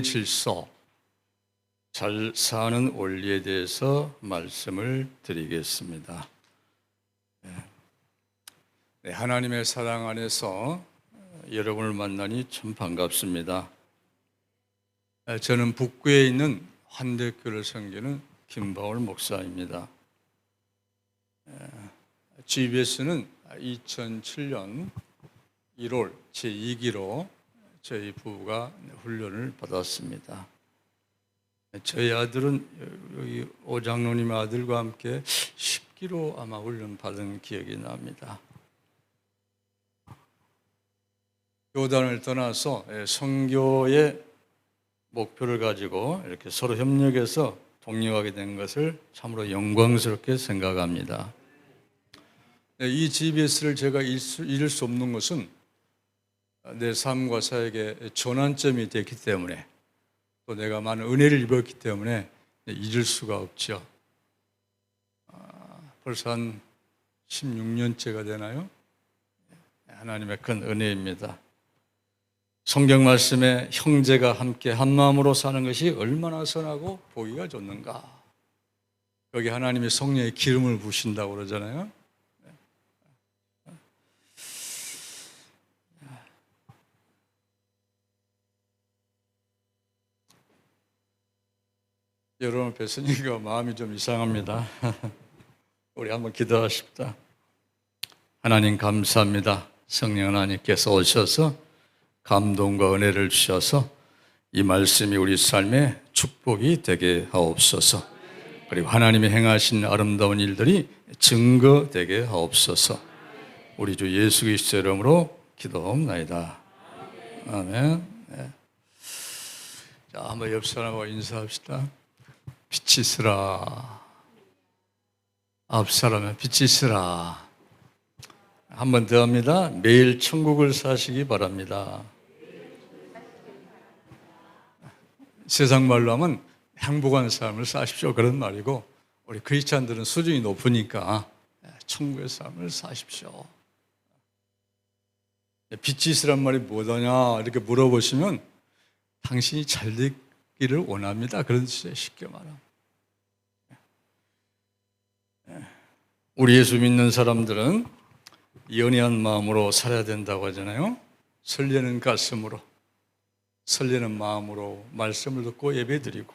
질서, 잘 사는 원리에 대해서 말씀을 드리겠습니다. 하나님의 사랑 안에서 여러분을 만나니 참 반갑습니다. 저는 북구에 있는 환대교를 섬기는 김바울 목사입니다. GBS는 2007년 1월 제2기로 저희 부부가 훈련을 받았습니다. 저희 아들은 여기 오 장로님 아들과 함께 10기로 아마 훈련 받은 기억이 납니다. 교단을 떠나서 선교의 목표를 가지고 이렇게 서로 협력해서 독립하게 된 것을 참으로 영광스럽게 생각합니다. 이 GBS를 제가 잃을 수 없는 것은 내 삶과 사역의 전환점이 됐기 때문에, 또 내가 많은 은혜를 입었기 때문에 잊을 수가 없죠. 벌써 한 16년째가 되나요? 하나님의 큰 은혜입니다. 성경 말씀에 형제가 함께 한 마음으로 사는 것이 얼마나 선하고 보기가 좋는가. 거기 하나님이 성령의 기름을 부으신다고 그러잖아요. 여러분 뵀으니까 마음이 좀 이상합니다. 우리 한번 기도하십시다. 하나님 감사합니다. 성령 하나님께서 오셔서 감동과 은혜를 주셔서 이 말씀이 우리 삶의 축복이 되게 하옵소서. 그리고 하나님이 행하신 아름다운 일들이 증거되게 하옵소서. 우리 주 예수 그리스도 이름으로 기도하옵나이다. 아멘. 네. 자, 한번 옆 사람하고 인사합시다. 빛이 있으라. 앞 사람은 빛이 있으라. 한 번 더 합니다. 매일 천국을 사시기 바랍니다. 세상 말로 하면 행복한 삶을 사십시오, 그런 말이고, 우리 크리스찬들은 수준이 높으니까 천국의 삶을 사십시오. 빛이 있으란 말이 뭐더냐 이렇게 물어보시면 당신이 잘 되기를 원합니다, 그런 뜻이에요. 쉽게 말하면. 우리 예수 믿는 사람들은 연애한 마음으로 살아야 된다고 하잖아요. 설레는 가슴으로, 설레는 마음으로 말씀을 듣고 예배드리고,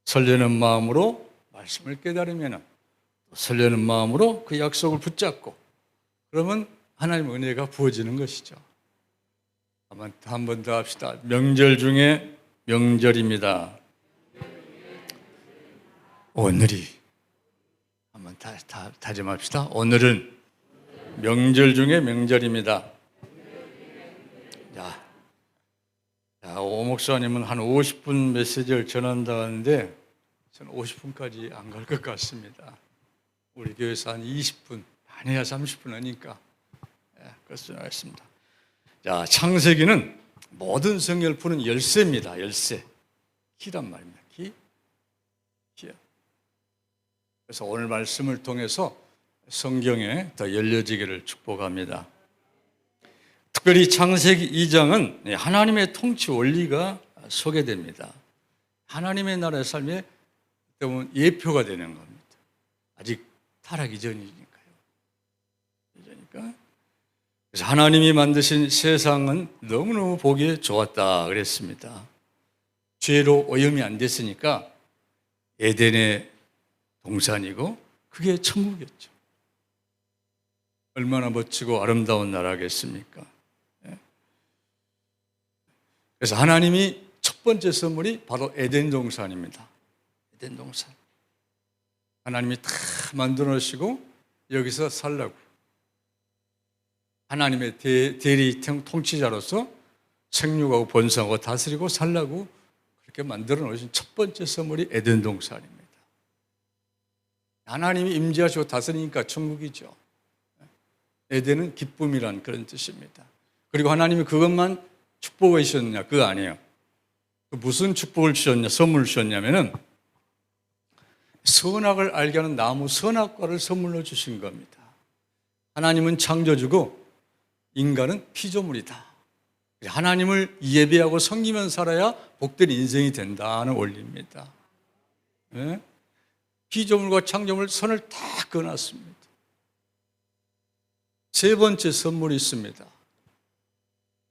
설레는 마음으로 말씀을 깨달으면, 설레는 마음으로 그 약속을 붙잡고, 그러면 하나님의 은혜가 부어지는 것이죠. 한 번 더 합시다. 명절 중에 명절입니다. 오늘이 한번 다짐합시다. 오늘은 명절 중에 명절입니다. 자, 오 목사님은 한 50분 메시지를 전한다는데 저는 50분까지 안 갈 것 같습니다. 우리 교회에서 한 20분, 많이야 30분 하니까 그것을 하겠습니다. 자, 창세기는 모든 성경을 푸는 열쇠입니다. 열쇠. 키란 말입니다. 키. 그래서 오늘 말씀을 통해서 성경에 더 열려지기를 축복합니다. 특별히 창세기 2장은 하나님의 통치 원리가 소개됩니다. 하나님의 나라의 삶에 때문에 예표가 되는 겁니다. 아직 타락 이전이니까요. 그래서 하나님이 만드신 세상은 너무너무 보기에 좋았다 그랬습니다. 죄로 오염이 안 됐으니까 에덴의 동산이고 그게 천국이었죠. 얼마나 멋지고 아름다운 나라겠습니까? 그래서 하나님이 첫 번째 선물이 바로 에덴 동산입니다. 에덴 동산. 하나님이 다 만들어 놓으시고 여기서 살라고. 하나님의 대리 통치자로서 생육하고 번성하고 다스리고 살라고 그렇게 만들어 놓으신 첫 번째 선물이 에덴 동산입니다. 하나님이 임재하시고 다스리니까 천국이죠. 에덴은 기쁨이란 그런 뜻입니다. 그리고 하나님이 그것만 축복을 주셨냐? 그거 아니에요. 무슨 축복을 주셨냐? 선물을 주셨냐면은 선악을 알게 하는 나무 선악과를 선물로 주신 겁니다. 하나님은 창조주고 인간은 피조물이다. 하나님을 예배하고 섬기면 살아야 복된 인생이 된다는 원리입니다. 예? 피조물과 창조물 선을 다 그어놨습니다. 세 번째 선물이 있습니다.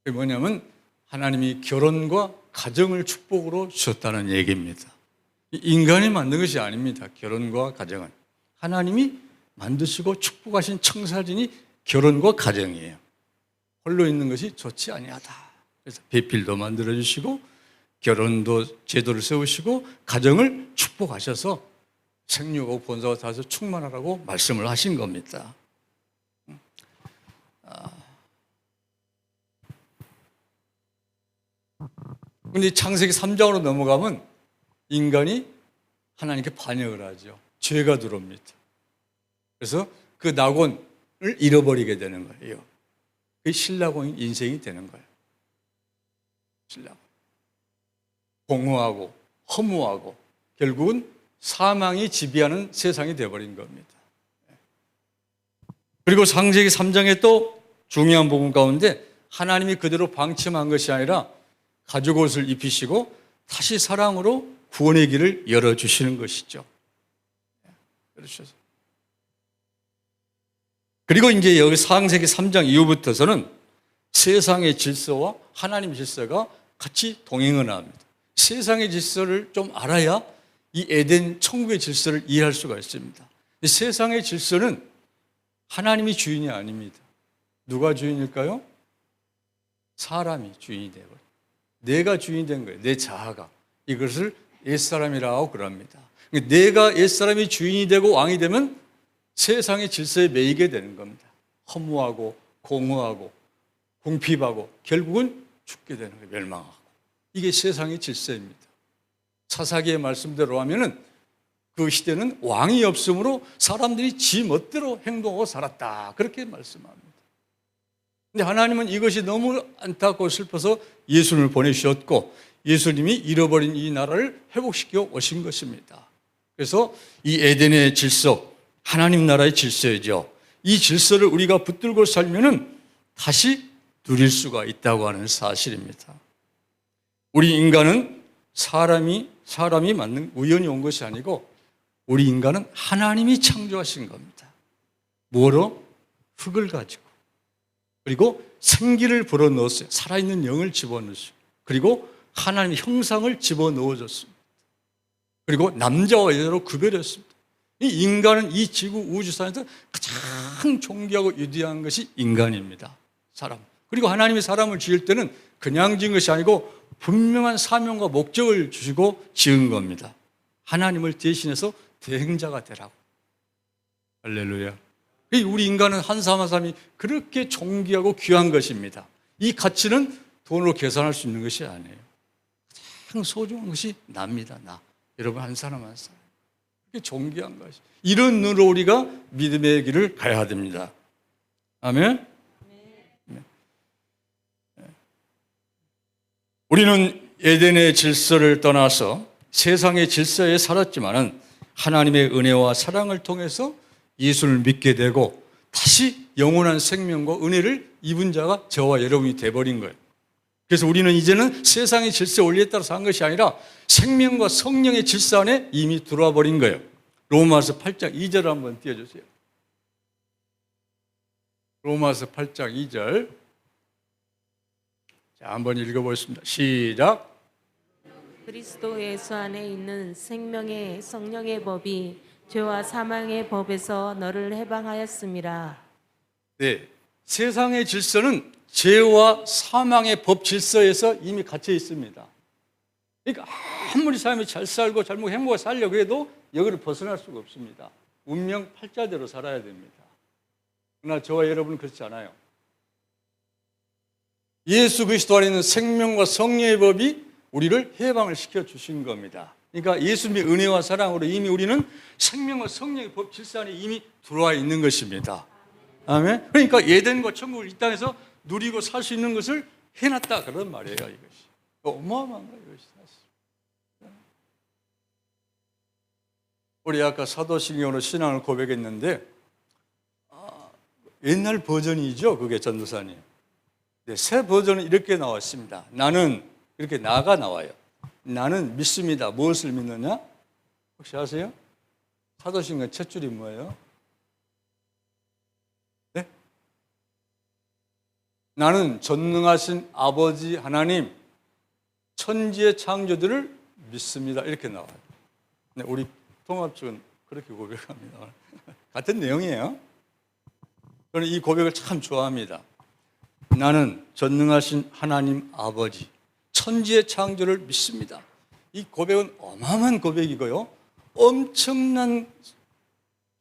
그게 뭐냐면 하나님이 결혼과 가정을 축복으로 주셨다는 얘기입니다. 인간이 만든 것이 아닙니다. 결혼과 가정은 하나님이 만드시고 축복하신 청사진이 결혼과 가정이에요. 홀로 있는 것이 좋지 아니하다. 그래서 배필도 만들어 주시고 결혼도 제도를 세우시고 가정을 축복하셔서 생육하고 본사와 다해서 충만하라고 말씀을 하신 겁니다. 그런데 창세기 3장으로 넘어가면 인간이 하나님께 반역을 하죠. 죄가 들어옵니다. 그래서 그 낙원을 잃어버리게 되는 거예요. 그게 신라공인 인생이 되는 거예요. 신라공. 공허하고 허무하고 결국은 사망이 지배하는 세상이 되어버린 겁니다. 그리고 창세기 3장의 또 중요한 부분 가운데 하나님이 그대로 방치한 것이 아니라 가죽 옷을 입히시고 다시 사랑으로 구원의 길을 열어주시는 것이죠. 그리고 이제 여기 창세기 3장 이후부터서는 세상의 질서와 하나님의 질서가 같이 동행을 합니다. 세상의 질서를 좀 알아야 이 에덴 천국의 질서를 이해할 수가 있습니다. 세상의 질서는 하나님이 주인이 아닙니다. 누가 주인일까요? 사람이 주인이 되고 내가 주인이 된 거예요. 내 자아가. 이것을 옛사람이라고 그럽니다. 내가 옛사람이 주인이 되고 왕이 되면 세상의 질서에 매이게 되는 겁니다. 허무하고 공허하고 궁핍하고 결국은 죽게 되는 거예요. 멸망하고. 이게 세상의 질서입니다. 사사기의 말씀대로 하면은 그 시대는 왕이 없으므로 사람들이 지 멋대로 행동하고 살았다. 그렇게 말씀합니다. 근데 하나님은 이것이 너무 안타깝고 슬퍼서 예수님을 보내주셨고 예수님이 잃어버린 이 나라를 회복시켜 오신 것입니다. 그래서 이 에덴의 질서, 하나님 나라의 질서이죠. 이 질서를 우리가 붙들고 살면은 다시 누릴 수가 있다고 하는 사실입니다. 우리 인간은 사람이 만든 우연히 온 것이 아니고 우리 인간은 하나님이 창조하신 겁니다. 뭐로? 흙을 가지고. 그리고 생기를 불어넣었어요. 살아있는 영을 집어넣으시고. 그리고 하나님의 형상을 집어넣어줬습니다. 그리고 남자와 여자로 구별했습니다. 이 인간은 이 지구 우주상에서 가장 존귀하고 위대한 것이 인간입니다. 사람. 그리고 하나님이 사람을 지을 때는 그냥 지은 것이 아니고 분명한 사명과 목적을 주시고 지은 겁니다. 하나님을 대신해서 대행자가 되라고. 할렐루야. 우리 인간은 한 사람 한 사람이 그렇게 존귀하고 귀한 것입니다. 이 가치는 돈으로 계산할 수 있는 것이 아니에요. 가장 소중한 것이 나입니다. 나. 여러분 한 사람 한 사람. 그게 존귀한 것이. 이런 눈으로 우리가 믿음의 길을 가야 됩니다. 아멘. 우리는 에덴의 질서를 떠나서 세상의 질서에 살았지만은 하나님의 은혜와 사랑을 통해서 예수를 믿게 되고 다시 영원한 생명과 은혜를 입은 자가 저와 여러분이 돼버린 거예요. 그래서 우리는 이제는 세상의 질서 원리에 따라 산 것이 아니라 생명과 성령의 질서 안에 이미 들어와 버린 거예요. 로마서 8장 2절 한번 띄워주세요. 로마서 8장 2절. 자, 한번 읽어보겠습니다. 시작. 그리스도 예수 안에 있는 생명의 성령의 법이 죄와 사망의 법에서 너를 해방하였음이라. 네, 세상의 질서는 죄와 사망의 법 질서에서 이미 갇혀 있습니다. 그러니까 아무리 사람이 잘 살고 잘 먹고 행복하게 살려고 해도 여기를 벗어날 수가 없습니다. 운명 팔자대로 살아야 됩니다. 그러나 저와 여러분은 그렇지 않아요. 예수 그리스도 안에 있는 생명과 성령의 법이 우리를 해방을 시켜 주신 겁니다. 그러니까 예수님의 은혜와 사랑으로 이미 우리는 생명과 성령의 법 질서 안에 이미 들어와 있는 것입니다. 아멘. 그러니까 에덴과 천국을 이 땅에서 누리고 살 수 있는 것을 해놨다 그런 말이에요. 이것이 어마어마한 거예요. 이것이 사실. 우리 아까 사도신경으로 신앙을 고백했는데 옛날 버전이죠. 그게 전도사님. 네, 새 버전은 이렇게 나왔습니다. 나는 이렇게 나가 나와요. 나는 믿습니다. 무엇을 믿느냐? 혹시 아세요? 사도신경 첫 줄이 뭐예요? 네? 나는 전능하신 아버지 하나님, 천지의 창조들을 믿습니다. 이렇게 나와요. 네, 우리 통합적은 그렇게 고백합니다. 같은 내용이에요. 저는 이 고백을 참 좋아합니다. 나는 전능하신 하나님 아버지, 천지의 창조를 믿습니다. 이 고백은 어마어마한 고백이고요. 엄청난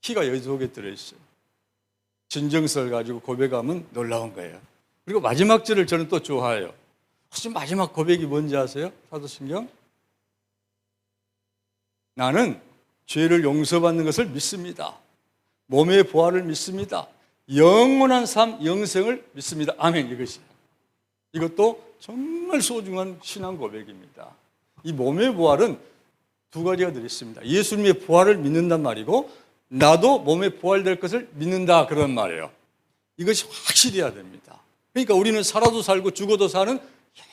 키가 여기 속에 들어있어요. 진정성을 가지고 고백하면 놀라운 거예요. 그리고 마지막 절을 저는 또 좋아해요. 혹시 마지막 고백이 뭔지 아세요? 사도신경? 나는 죄를 용서받는 것을 믿습니다. 몸의 부활을 믿습니다. 영원한 삶, 영생을 믿습니다. 아멘. 이것이에요. 이것도 정말 소중한 신앙 고백입니다. 이 몸의 부활은 두 가지가 들어있습니다. 예수님의 부활을 믿는단 말이고 나도 몸에 부활될 것을 믿는다 그런 말이에요. 이것이 확실해야 됩니다. 그러니까 우리는 살아도 살고 죽어도 사는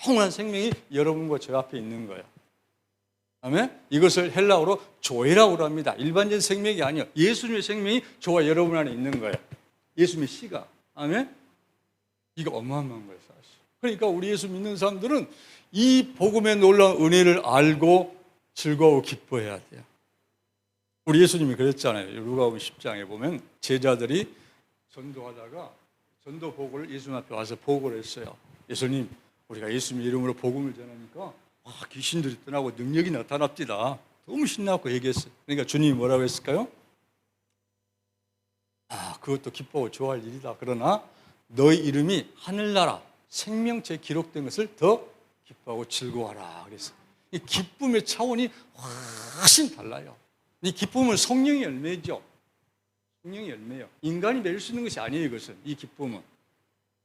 영원한 생명이 여러분과 저 앞에 있는 거예요. 아멘? 이것을 헬라어로 조회라고 합니다. 일반적인 생명이 아니에요. 예수님의 생명이 저와 여러분 안에 있는 거예요. 예수님의 씨가. 아멘? 이거 어마어마한 거예요, 사실. 그러니까 우리 예수 믿는 사람들은 이 복음의 놀라운 은혜를 알고 즐거워 기뻐해야 돼요. 우리 예수님이 그랬잖아요. 누가복음 10장에 보면 제자들이 전도하다가 전도복을 예수님 앞에 와서 보고를 했어요. 예수님, 우리가 예수님 이름으로 복음을 전하니까 귀신들이 떠나고 능력이 나타납니다. 너무 신나고 얘기했어요. 그러니까 주님이 뭐라고 했을까요? 그것도 기뻐하고 좋아할 일이다. 그러나 너희 이름이 하늘나라 생명체에 기록된 것을 더 기뻐하고 즐거워하라. 그랬어요. 이 기쁨의 차원이 훨씬 달라요. 이 기쁨은 성령의 열매죠. 성령의 열매예요. 인간이 맺을 수 있는 것이 아니에요. 이것은. 이 기쁨은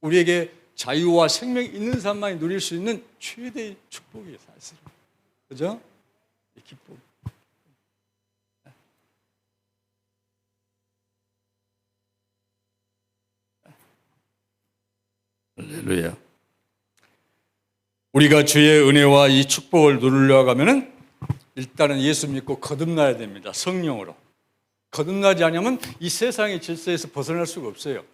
우리에게 자유와 생명이 있는 사람만이 누릴 수 있는 최대의 축복이에요. 사실은. 그죠? 이 기쁨. 할렐루야. 우리가 주의 은혜와 이 축복을 누리려고 하면은 일단은 예수 믿고 거듭나야 됩니다. 성령으로. 거듭나지 않으면 이 세상의 질서에서 벗어날 수가 없어요.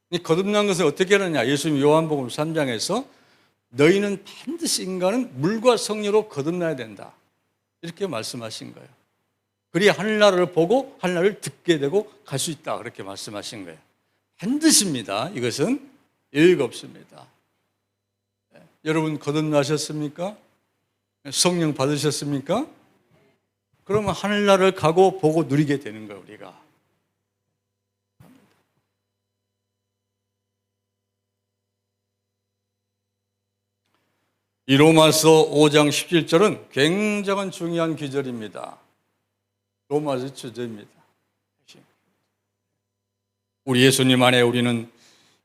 이 거듭난 것을 어떻게 하느냐? 예수님 요한복음 3장에서 너희는 반드시 인간은 물과 성령으로 거듭나야 된다. 이렇게 말씀하신 거예요. 그래야 하늘나라를 보고 하늘나라를 듣게 되고 갈 수 있다. 그렇게 말씀하신 거예요. 반드시입니다. 이것은 예의가 없습니다. 여러분 거듭나셨습니까? 성령 받으셨습니까? 그러면 하늘나라를 가고 보고 누리게 되는 거예요. 우리가. 이 로마서 5장 17절은 굉장한 중요한 기절입니다. 로마서 주제입니다. 우리 예수님 안에 우리는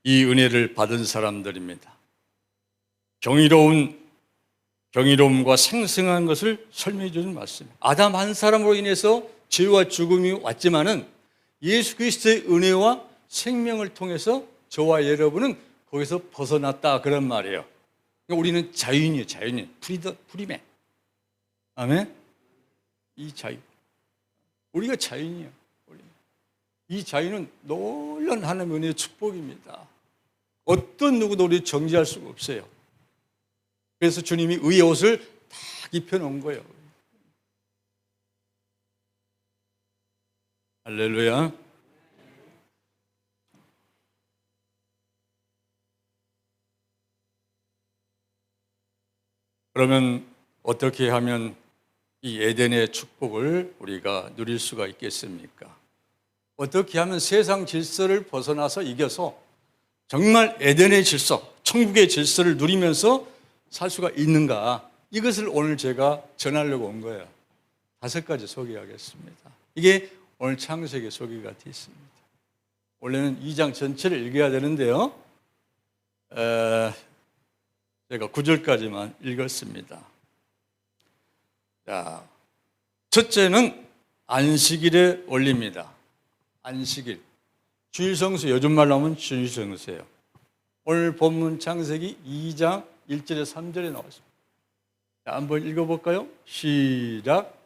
이 은혜를 받은 사람들입니다. 경이로움과 생생한 것을 설명해 주는 말씀입니다. 아담 한 사람으로 인해서 죄와 죽음이 왔지만은 예수 그리스도의 은혜와 생명을 통해서 저와 여러분은 거기서 벗어났다 그런 말이에요. 그러니까 우리는 자유인이에요. 자유인. 프리맨. 아멘. 이 자유. 우리가 자유인이에요. 이 자유는 놀라운 하나님의 은혜의 축복입니다. 어떤 누구도 우리 정지할 수가 없어요. 그래서 주님이 의의 옷을 다 입혀놓은 거예요. 할렐루야. 그러면 어떻게 하면 이 에덴의 축복을 우리가 누릴 수가 있겠습니까? 어떻게 하면 세상 질서를 벗어나서 이겨서 정말 에덴의 질서, 천국의 질서를 누리면서 살 수가 있는가? 이것을 오늘 제가 전하려고 온 거예요. 5가지 소개하겠습니다. 이게 오늘 창세기 소개가 되어 있습니다. 원래는 2장 전체를 읽어야 되는데요. 제가 9절까지만 읽었습니다. 자, 첫째는 안식일에 올립니다. 안식일. 주일성수, 요즘 말로 하면 주일성수예요. 오늘 본문 창세기 2장 1절에 3절에 나왔습니다. 자, 한번 읽어볼까요? 시작.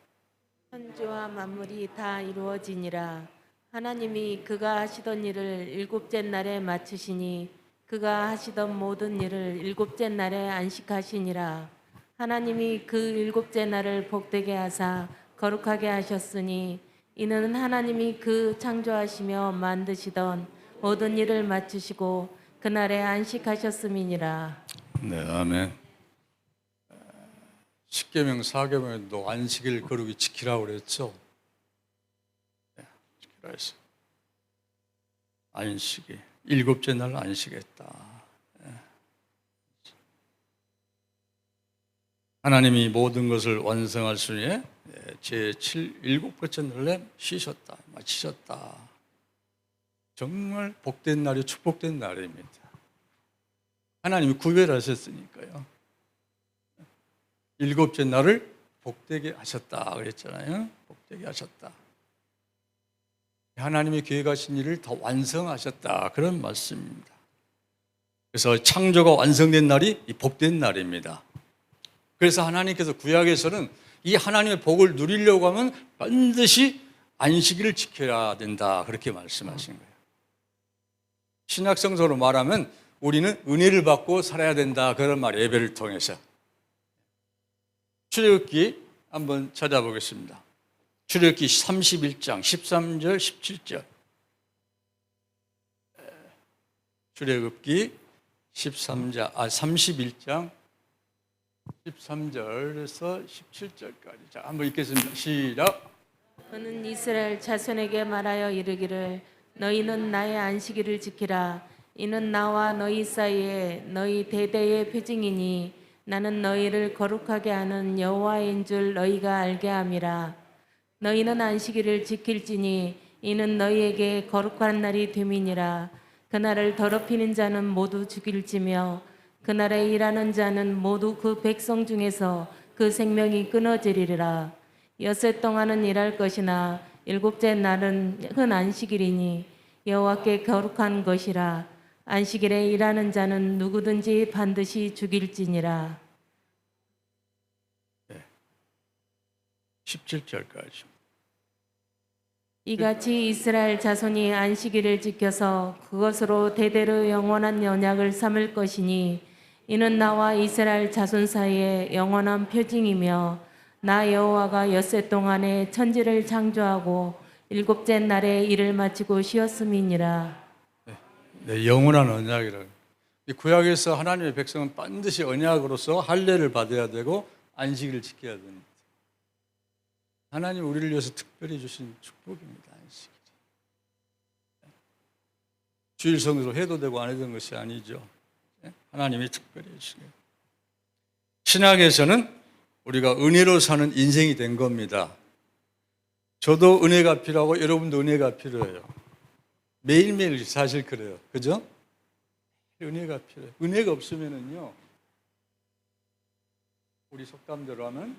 천지와 만물이 다 이루어지니라. 하나님이 그가 하시던 일을 일곱째 날에 마치시니 그가 하시던 모든 일을 일곱째 날에 안식하시니라. 하나님이 그 일곱째 날을 복되게 하사 거룩하게 하셨으니 이는 하나님이 그 창조하시며 만드시던 모든 일을 마치시고 그날에 안식하셨음이니라. 네, 아멘. 십계명, 사계명에도 안식일 거룩히 지키라고 그랬죠. 네, 지키라 했어. 안식이 일곱째 날 안식했다. 네. 하나님이 모든 것을 완성하시니 제7 일곱째 날에 쉬셨다, 마치셨다. 정말 복된 날이 축복된 날입니다. 하나님이 구별하셨으니까요. 일곱째 날을 복되게 하셨다 그랬잖아요. 복되게 하셨다. 하나님이 계획하신 일을 더 완성하셨다 그런 말씀입니다. 그래서 창조가 완성된 날이 이 복된 날입니다. 그래서 하나님께서 구약에서는 이 하나님의 복을 누리려고 하면 반드시 안식일을 지켜야 된다 그렇게 말씀하신 거예요. 신약성서로 말하면 우리는 은혜를 받고 살아야 된다 그런 말 예배를 통해서. 출애굽기 한번 찾아보겠습니다. 출애굽기 31장 13절 17절. 출애굽기 31장 13절에서 17절까지. 자, 한번 읽겠습니다. 시작. 너는 이스라엘 자손에게 말하여 이르기를 너희는 나의 안식일을 지키라. 이는 나와 너희 사이에 너희 대대의 표징이니 나는 너희를 거룩하게 하는 여호와인 줄 너희가 알게 함이라. 너희는 안식일을 지킬지니 이는 너희에게 거룩한 날이 됨이니라. 그날을 더럽히는 자는 모두 죽일지며 그날에 일하는 자는 모두 그 백성 중에서 그 생명이 끊어지리라. 엿새 동안은 일할 것이나 일곱째 날은 흔 안식일이니 여호와께 거룩한 것이라. 안식일에 일하는 자는 누구든지 반드시 죽일지니라. 17절까지. 이같이 이스라엘 자손이 안식일을 지켜서 그것으로 대대로 영원한 언약을 삼을 것이니 이는 나와 이스라엘 자손 사이에 영원한 표징이며 나 여호와가 엿새 동안에 천지를 창조하고 일곱째 날에 일을 마치고 쉬었음이니라. 네, 영원한 언약이라고. 이 구약에서 하나님의 백성은 반드시 언약으로서 할례를 받아야 되고 안식일을 지켜야 됩니다. 하나님 우리를 위해서 특별히 주신 축복입니다. 안식일. 주일 성수로 해도 되고 안 해도 되는 것이 아니죠. 하나님이 특별히 해주신 거예요. 신학에서는 우리가 은혜로 사는 인생이 된 겁니다. 저도 은혜가 필요하고 여러분도 은혜가 필요해요. 매일매일 사실 그래요. 그죠? 은혜가 필요해요. 은혜가 없으면은요, 우리 속담대로 하면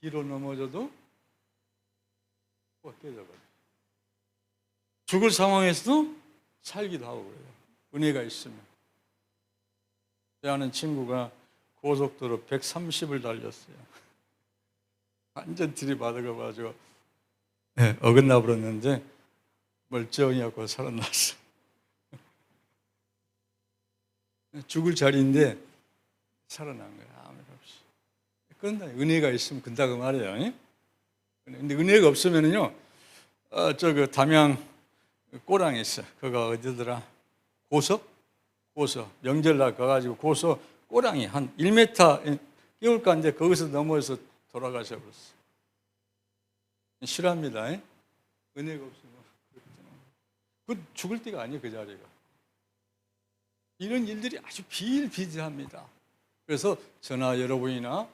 뒤로 넘어져도 깨져버려요. 죽을 상황에서도 살기도 하고 그래요. 은혜가 있으면. 제 아는 친구가 고속도로 130을 달렸어요. 완전 들이받아가지고 어긋나 버렸는데 멀쩡히 하고 살아났어. 죽을 자리인데 살아난 거야. 아무 일 없이. 그런다. 은혜가 있으면 근다 그 말이에요. 근데 은혜가 없으면은요, 담양 꼬랑에 있어. 그거 어디더라? 고서? 명절날 가가지고 고서 꼬랑이 한 1m 끼울 가는데 거기서 넘어져서 돌아가셔 버렸어. 싫어합니다. 은혜가 없으면. 그 죽을 때가 아니에요, 그 자리가. 이런 일들이 아주 비일비재합니다. 그래서 저나 여러분이나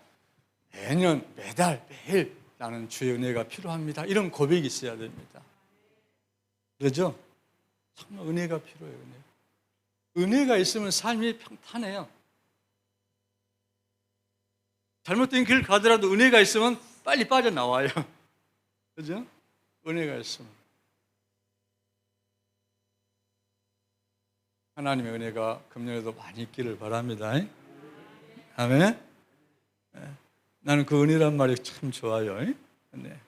매년, 매달, 매일 나는 주의 은혜가 필요합니다. 이런 고백이 있어야 됩니다. 그렇죠? 정말 은혜가 필요해요. 은혜가 있으면 삶이 평탄해요. 잘못된 길 가더라도 은혜가 있으면 빨리 빠져나와요. 그죠? 은혜가 있으면. 하나님의 은혜가 금년에도 많이 있기를 바랍니다. 아멘. 나는 그 은혜란 말이 참 좋아요. 네.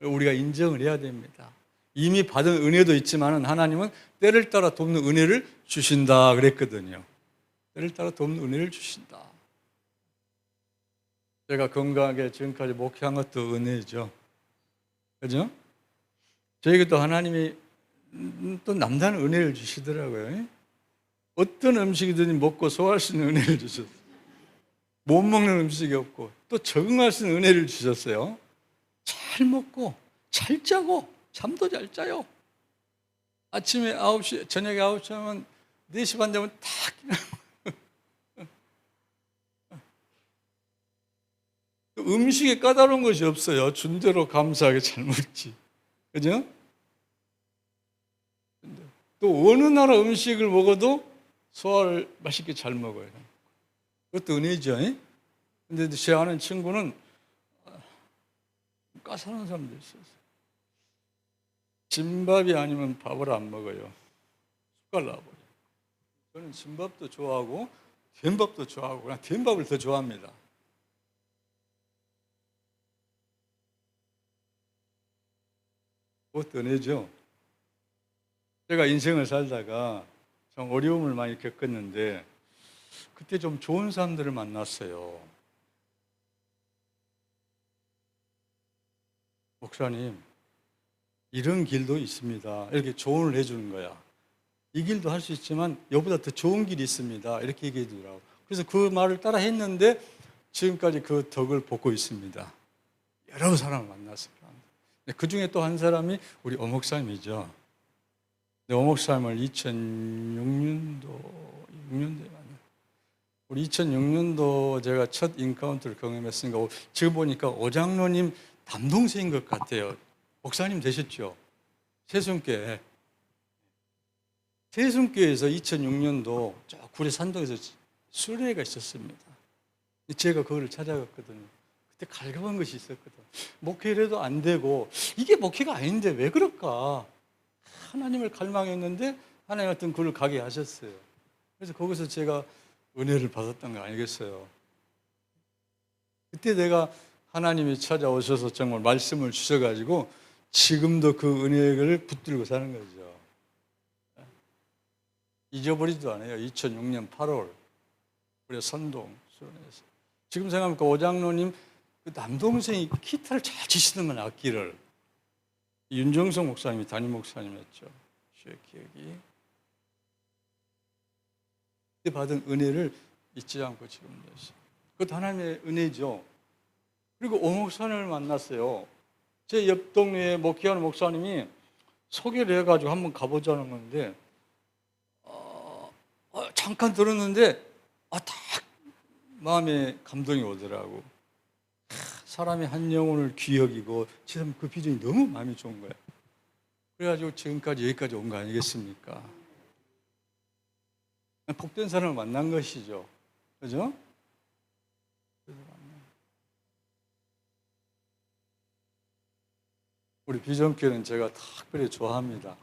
우리가 인정을 해야 됩니다. 이미 받은 은혜도 있지만 하나님은 때를 따라 돕는 은혜를 주신다 그랬거든요. 때를 따라 돕는 은혜를 주신다. 제가 건강하게 지금까지 목회한 것도 은혜죠. 그죠? 저에게 또 하나님이 또 남다른 은혜를 주시더라고요. 어떤 음식이든 먹고 소화할 수 있는 은혜를 주셨어요. 못 먹는 음식이 없고 또 적응할 수 있는 은혜를 주셨어요. 잘 먹고 잘 자고 잠도 잘 자요. 아침에 9시, 저녁에 9시 하면 4시 반 되면 다 음식에 까다로운 것이 없어요. 준 대로 감사하게 잘 먹지. 그죠? 또 어느 나라 음식을 먹어도 소화를 맛있게 잘 먹어요. 그것도 은혜죠. 근데 제 아는 친구는 까사로운 사람도 있어요. 진밥이 아니면 밥을 안 먹어요. 숟갈 놔버려요. 저는 진밥도 좋아하고 된밥도 좋아하고 그냥 된밥을 더 좋아합니다. 그것도 은혜죠. 제가 인생을 살다가 참 어려움을 많이 겪었는데 그때 좀 좋은 사람들을 만났어요. 목사님, 이런 길도 있습니다. 이렇게 조언을 해주는 거야. 이 길도 할 수 있지만 이보다 더 좋은 길이 있습니다. 이렇게 얘기해 주더라고. 그래서 그 말을 따라 했는데 지금까지 그 덕을 보고 있습니다. 여러 사람을 만났습니다. 그 중에 또 한 사람이 우리 어목사님이죠. 어목사님을 2006년도에 만났어요. 우리 2006년도 제가 첫 인카운트를 경험했으니까 지금 보니까 오장로님 남동생인 것 같아요. 목사님 되셨죠? 세순교회. 세순교회에서 2006년도 저 구리 산동에서 수련회가 있었습니다. 제가 그거를 찾아갔거든요. 그때 갈급한 것이 있었거든. 목회를 해도 안 되고 이게 목회가 아닌데 왜 그럴까? 하나님을 갈망했는데 하나님 어떤 그를 가게 하셨어요. 그래서 거기서 제가 은혜를 받았던 거 아니겠어요? 그때 내가 하나님이 찾아오셔서 정말 말씀을 주셔가지고 지금도 그 은혜를 붙들고 사는 거죠. 잊어버리지도 않아요. 2006년 8월 우리 선동 수련회에서. 지금 생각해보니까 오장로님 그 남동생이 기타를 잘 치시더만 악기를. 윤정성 목사님이 담임 목사님이었죠. 제 기억이. 그때 받은 은혜를 잊지 않고 지금 있어요. 그것도 하나님의 은혜죠. 그리고 오 목사님을 만났어요. 제 옆 동네에 목회하는 목사님이 소개를 해가지고 한번 가보자는 건데 잠깐 들었는데 딱 마음에 감동이 오더라고. 사람이 한 영혼을 귀여기고 참 그 비전이 너무 마음이 좋은 거야. 그래가지고 지금까지 여기까지 온 거 아니겠습니까? 복된 사람을 만난 것이죠. 그죠? 우리 비전교회는 제가 특별히 좋아합니다.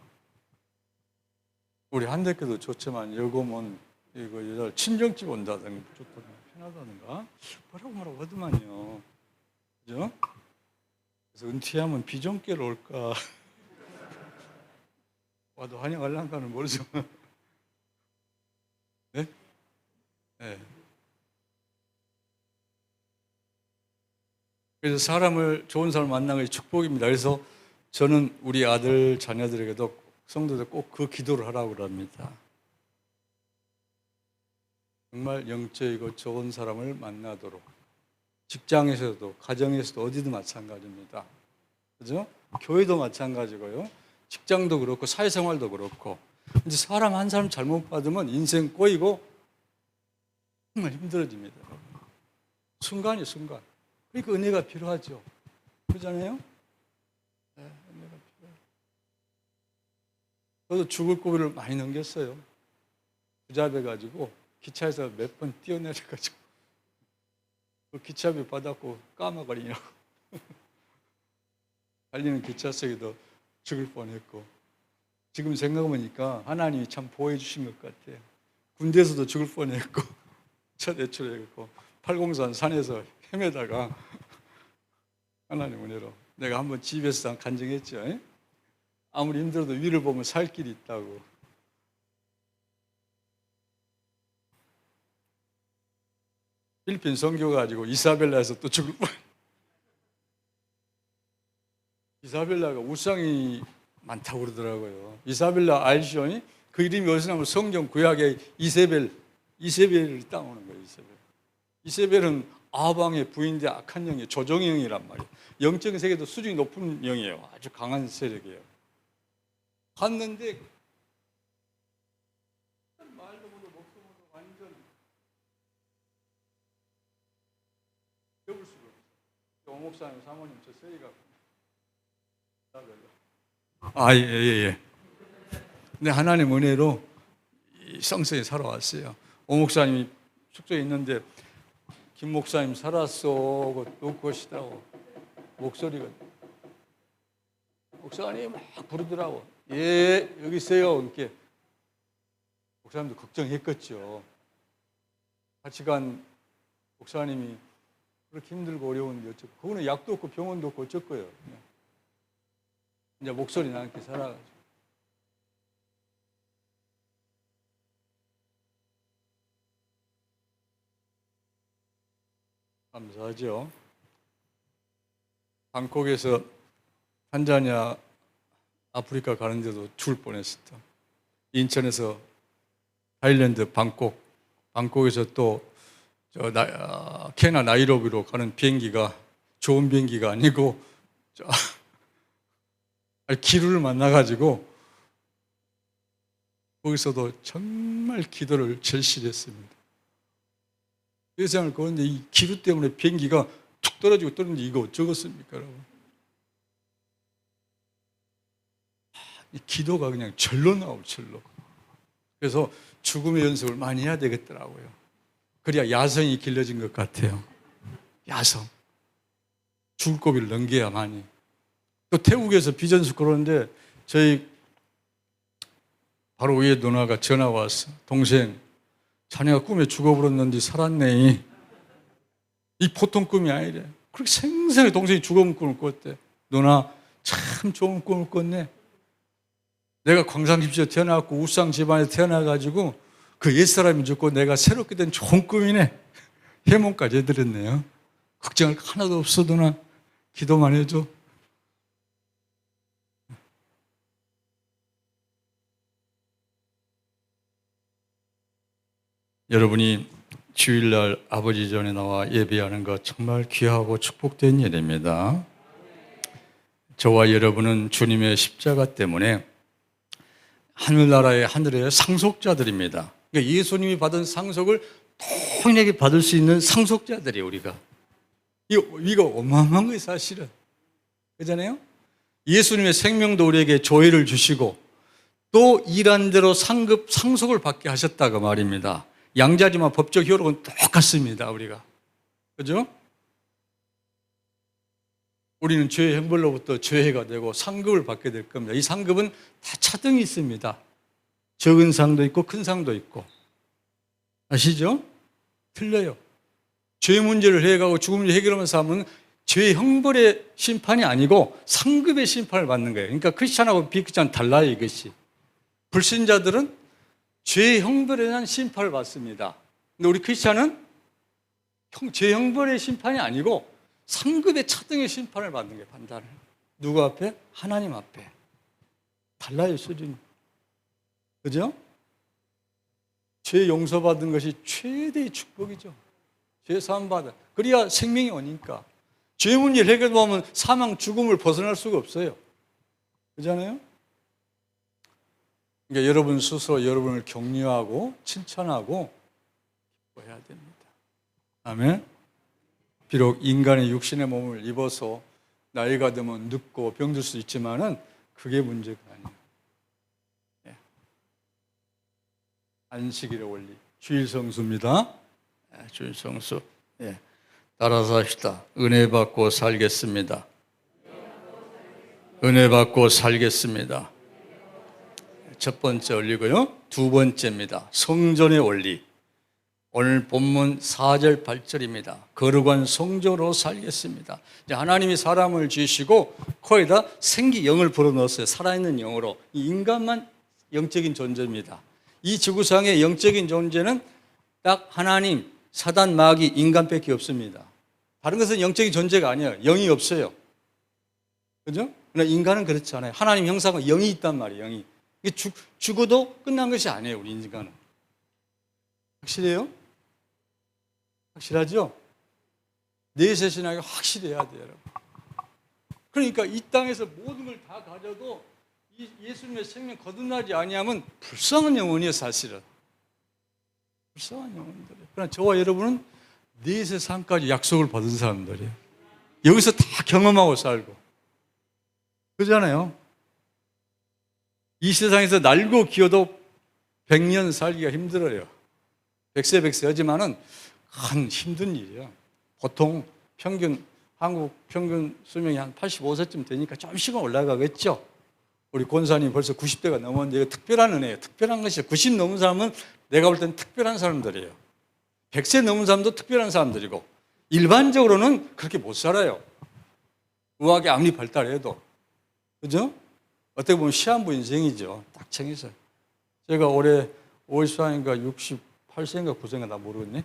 우리 한대교도 좋지만 여고면 이거 여자 친정집 온다든가 좋다든가 편하다든가 뭐라고 하더만요. 그죠? 그래서 은퇴하면 비전교회로 올까 와도 환영할란가는 모르죠. 네? 네. 그래서 좋은 사람을 만나는 것이 축복입니다. 그래서 저는 우리 아들, 자녀들에게도 성도들 꼭 그 기도를 하라고 합니다. 정말 영적이고 좋은 사람을 만나도록. 직장에서도, 가정에서도 어디든 마찬가지입니다. 그죠? 교회도 마찬가지고요. 직장도 그렇고, 사회생활도 그렇고. 이제 사람 한 사람 잘못 받으면 인생 꼬이고 정말 힘들어집니다. 순간. 그러니까 은혜가 필요하죠. 그러잖아요? 네, 은혜가 필요해요. 저도 죽을 고비를 많이 넘겼어요. 부자돼가지고 기차에서 몇 번 뛰어내려가지고 그 기차비 받았고 까마버리냐고 달리는 기차석에도 죽을 뻔했고 지금 생각해보니까 하나님이 참 보호해 주신 것 같아요. 군대에서도 죽을 뻔했고 첫 애출했고 803 산에서 헤매다가 하나님 은혜로 내가 한번 집에서 간증했죠. 아무리 힘들어도 위를 보면 살 길이 있다고. 필리핀 선교 가지고 이사벨라에서 또 죽을 뻔. 이사벨라가 우상이 많다고 그러더라고요. 이사벨라 알죠? 그 이름이 어디서 나오면 성경 구약에 이세벨을 따오는 거예요. 이세벨은 아방의 부인데 악한 영이에요. 조종영이란 말이에요. 영적인 세계도 수준이 높은 영이에요. 아주 강한 세력이에요. 갔는데 말도 못하고 목소리도 완전 접을 수가 없어요. 오목사님 사모님 저 세이가 예. 근데 하나님 은혜로 성서에 살아왔어요. 오목사님이 숙소에 있는데 김 목사님 살았어 놓고 오시더라고. 목소리가 목사님 막 부르더라고. 예 여기 있어요. 이렇게 목사님도 걱정했겠죠. 같이 간 목사님이 그렇게 힘들고 어려운데 어쩌고. 그거는 약도 없고 병원도 없고 어쩔 거예요. 이제 목소리 나게 살아가지고. 감사하죠. 방콕에서 탄자니아 아프리카 가는데도 죽을 뻔했었다. 인천에서 타일랜드 방콕에서 또 케냐 나이로비로 가는 비행기가 좋은 비행기가 아니고 기루를 만나가지고 거기서도 정말 기도를 절실했습니다. 세상을 거는데 이 기루 때문에 비행기가 툭 떨어지고 떨어지는데 이거 어쩌겠습니까, 여러분? 이 기도가 그냥 절로 나오고 절로. 그래서 죽음의 연습을 많이 해야 되겠더라고요. 그래야 야성이 길러진 것 같아요. 야성. 죽을 고비를 넘겨야 많이. 또 태국에서 비전수 그러는데 저희 바로 위에 누나가 전화 왔어. 동생, 자네가 꿈에 죽어버렸는데 살았네. 이 보통 꿈이 아니래. 그렇게 생생하게 동생이 죽어본 꿈을 꿨대. 누나 참 좋은 꿈을 꿨네. 내가 광산집시에 태어나고 우상 집안에 태어나가지고 그 옛사람이 죽고 내가 새롭게 된 좋은 꿈이네. 해몽까지 해드렸네요. 걱정할 거 하나도 없어 누나. 기도만 해줘. 여러분이 주일날 아버지 전에 나와 예배하는 것 정말 귀하고 축복된 일입니다. 저와 여러분은 주님의 십자가 때문에 하늘나라의 하늘의 상속자들입니다. 그러니까 예수님이 받은 상속을 통일하게 받을 수 있는 상속자들이에요, 우리가. 이거 어마어마한 거예요, 사실은. 그렇잖아요? 예수님의 생명도 우리에게 조회를 주시고 또 일한 대로 상속을 받게 하셨다고 말입니다. 양자지만 법적 효력은 똑같습니다, 우리가. 그죠? 우리는 죄의 형벌로부터 죄해가 되고 상급을 받게 될 겁니다. 이 상급은 다 차등이 있습니다. 적은 상도 있고 큰 상도 있고. 아시죠? 틀려요. 죄 문제를 해가고 죽음 문제 해결하는 사람은 죄의 형벌의 심판이 아니고 상급의 심판을 받는 거예요. 그러니까 크리스찬하고 비크리스찬은 달라요, 이것이. 불신자들은 죄의 형벌에 대한 심판을 받습니다. 근데 우리 크리스찬은 죄 형벌의 심판이 아니고 상급의 차등의 심판을 받는 게 판단을. 누구 앞에? 하나님 앞에. 달라요, 수준이. 그죠? 죄 용서받은 것이 최대의 축복이죠. 죄 사함받아. 그래야 생명이 오니까. 죄 문제를 해결하면 사망, 죽음을 벗어날 수가 없어요. 그렇잖아요? 그러니까 여러분 스스로 여러분을 격려하고 칭찬하고 기뻐해야 됩니다. 아멘. 비록 인간의 육신의 몸을 입어서 나이가 들면 늙고 병들 수 있지만은 그게 문제가 아니에요. 예. 안식일의 원리, 주일 성수입니다. 주일 성수. 예. 따라서 합시다. 은혜 받고 살겠습니다. 은혜 받고 살겠습니다. 첫 번째 원리고요. 두 번째입니다. 성전의 원리. 오늘 본문 4절 8절입니다. 거룩한 성전으로 살겠습니다. 이제 하나님이 사람을 지으시고 거기다 생기 영을 불어넣었어요. 살아있는 영으로. 이 인간만 영적인 존재입니다. 이 지구상의 영적인 존재는 딱 하나님, 사단, 마귀, 인간밖에 없습니다. 다른 것은 영적인 존재가 아니에요. 영이 없어요. 그죠? 그러나 인간은 그렇지 않아요. 하나님 형상은 영이 있단 말이에요. 영이. 죽어도 끝난 것이 아니에요. 우리 인간은. 확실해요? 확실하죠? 내세 신앙이 확실해야 돼요, 여러분. 그러니까 이 땅에서 모든 걸 다 가져도 이 예수님의 생명 거듭나지 아니하면 불쌍한 영혼이에요, 사실은. 불쌍한 영혼들이에요. 그러나 저와 여러분은 내세 삶까지 약속을 받은 사람들이에요. 여기서 다 경험하고 살고. 그러잖아요. 이 세상에서 날고 기어도 100년 살기가 힘들어요. 100세 하지만은 큰 힘든 일이에요. 보통 한국 평균 수명이 한 85세쯤 되니까 좀씩은 올라가겠죠. 우리 권사님 벌써 90대가 넘었는데 이거 특별한 은혜예요. 특별한 것이에요. 90 넘은 사람은 내가 볼 때는 특별한 사람들이에요. 100세 넘은 사람도 특별한 사람들이고 일반적으로는 그렇게 못 살아요. 의학이 아무리 발달해도. 그죠? 어떻게 보면 시한부 인생이죠. 딱 챙겨서. 제가 올해 54인가 68세인가 9세인가 나 모르겠네.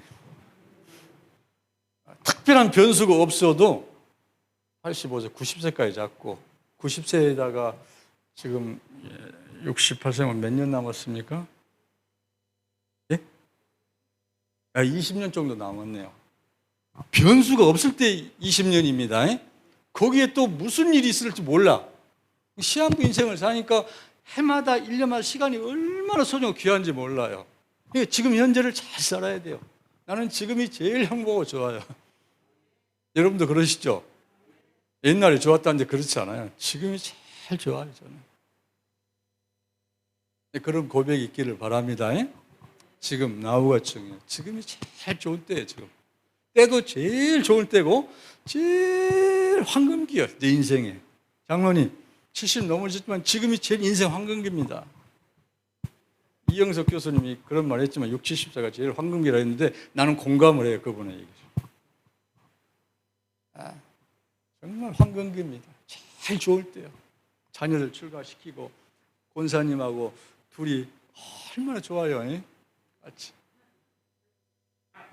특별한 변수가 없어도 85세, 90세까지 잡고 90세에다가 지금 68세면 몇 년 남았습니까? 예? 20년 정도 남았네요. 변수가 없을 때 20년입니다. 거기에 또 무슨 일이 있을지 몰라. 시한부 인생을 사니까 해마다 1년마다 시간이 얼마나 소중하고 귀한지 몰라요. 그러니까 지금 현재를 잘 살아야 돼요. 나는 지금이 제일 행복하고 좋아요. 여러분도 그러시죠? 옛날에 좋았다는데 그렇지 않아요. 지금이 제일 좋아요, 저는. 그런 고백이 있기를 바랍니다. 지금 나우가청이에요. 지금이 제일 좋은 때예요, 지금. 때도 제일 좋을 때고 제일 황금기예요, 내 인생에. 장로님, 70 넘으셨지만 지금이 제일 인생 황금기입니다. 이영석 교수님이 그런 말 했지만 60, 70세가 제일 황금기라 했는데 나는 공감을 해요, 그분의 얘기죠. 정말 황금기입니다. 제일 좋을 때요. 자녀들 출가시키고 권사님하고 둘이 얼마나 좋아요. 같이.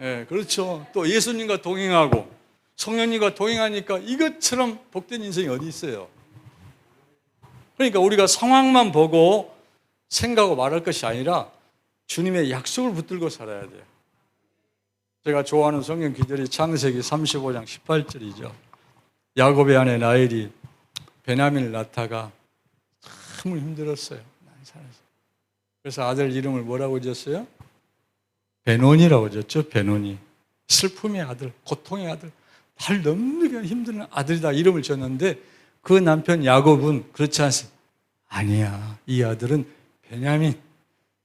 예, 그렇죠. 또 예수님과 동행하고 성령님과 동행하니까 이것처럼 복된 인생이 어디 있어요. 그러니까 우리가 상황만 보고 생각하고 말할 것이 아니라 주님의 약속을 붙들고 살아야 돼요. 제가 좋아하는 성경 기절이 창세기 35장 18절이죠. 야곱의 아내 라헬이 베냐민을 낳다가 참 힘들었어요. 그래서 아들 이름을 뭐라고 지었어요? 베노니라고 지었죠. 베노니. 슬픔의 아들, 고통의 아들, 발 넘기기 힘든 아들이다 이름을 지었는데 그 남편 야곱은 그렇지 않습니다. 아니야, 이 아들은 베냐민,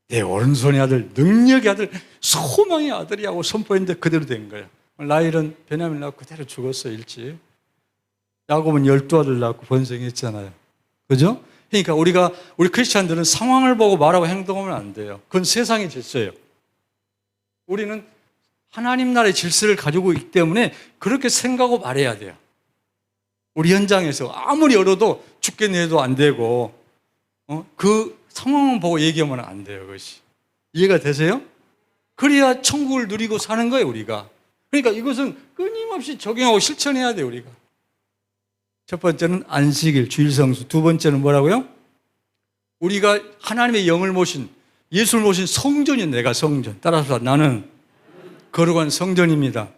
내 오른손의 아들, 능력의 아들, 소망의 아들이라고 선포했는데 그대로 된 거예요. 라헬은 베냐민을 낳고 그대로 죽었어요, 일찍. 야곱은 12아들 낳고 번성했잖아요. 그죠? 그러니까 우리 크리스찬들은 상황을 보고 말하고 행동하면 안 돼요. 그건 세상의 질서예요. 우리는 하나님 나라의 질서를 가지고 있기 때문에 그렇게 생각하고 말해야 돼요. 우리 현장에서 아무리 어려도 죽겠네 해도 안 되고 그 상황을 보고 얘기하면 안 돼요. 그것이. 이해가 되세요? 그래야 천국을 누리고 사는 거예요, 우리가. 그러니까 이것은 끊임없이 적용하고 실천해야 돼요, 우리가. 첫 번째는 안식일, 주일성수. 두 번째는 뭐라고요? 우리가 하나님의 영을 모신, 예수를 모신 성전이 내가 성전. 따라서 나는 거룩한 성전입니다.